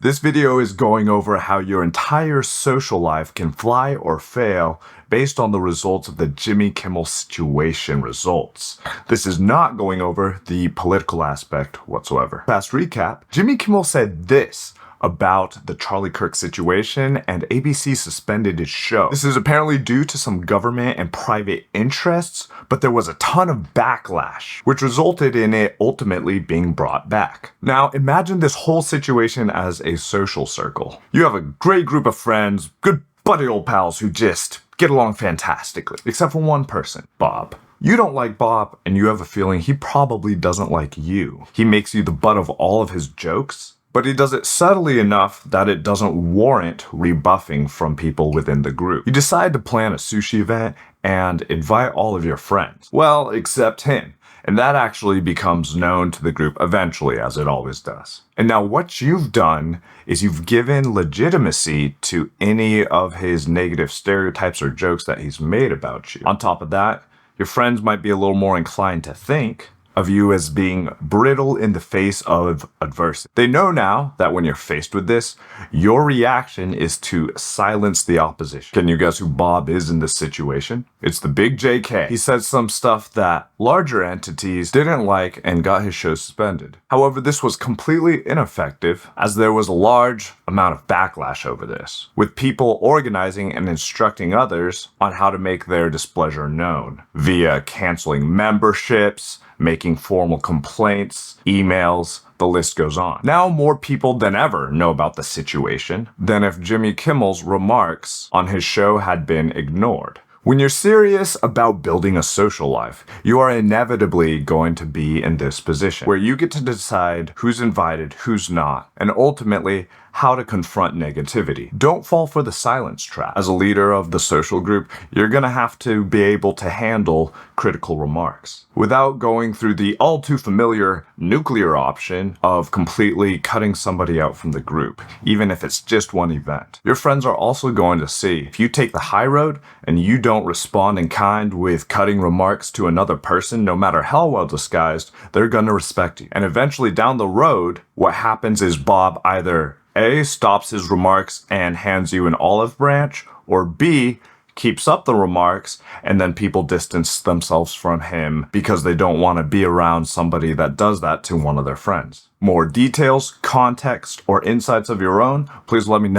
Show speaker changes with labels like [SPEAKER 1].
[SPEAKER 1] This video is going over how your entire social life can fly or fail based on the results of the Jimmy Kimmel situation results. This is not going over the political aspect whatsoever. Fast recap, Jimmy Kimmel said this about the Charlie Kirk situation, and ABC suspended his show. This is apparently due to some government and private interests, but there was a ton of backlash, which resulted in it ultimately being brought back. Now, imagine this whole situation as a social circle. You have a great group of friends, good buddy old pals who just get along fantastically, except for one person, Bob. You don't like Bob, and you have a feeling he probably doesn't like you. He makes you the butt of all of his jokes, but he does it subtly enough that it doesn't warrant rebuffing from people within the group. You decide to plan a sushi event and invite all of your friends. Well, except him. And that actually becomes known to the group eventually, as it always does. And now what you've done is you've given legitimacy to any of his negative stereotypes or jokes that he's made about you. On top of that, your friends might be a little more inclined to think of you as being brittle in the face of adversity. They know now that when you're faced with this, your reaction is to silence the opposition. Can you guess who Bob is in this situation? It's the big JK. He said some stuff that larger entities didn't like and got his show suspended. However, this was completely ineffective as there was a large amount of backlash over this, with people organizing and instructing others on how to make their displeasure known via canceling memberships, making formal complaints, emails, the list goes on. Now more people than ever know about the situation than if Jimmy Kimmel's remarks on his show had been ignored. When you're serious about building a social life, you are inevitably going to be in this position where you get to decide who's invited, who's not, and ultimately how to confront negativity. Don't fall for the silence trap. As a leader of the social group, you're gonna have to be able to handle critical remarks without going through the all too familiar nuclear option of completely cutting somebody out from the group, even if it's just one event. Your friends are also going to see if you take the high road and you don't respond in kind with cutting remarks to another person, no matter how well disguised, they're gonna respect you. And eventually down the road, what happens is Bob either A, stops his remarks and hands you an olive branch, or B, keeps up the remarks and then people distance themselves from him because they don't want to be around somebody that does that to one of their friends. More details, context, or insights of your own, please let me know.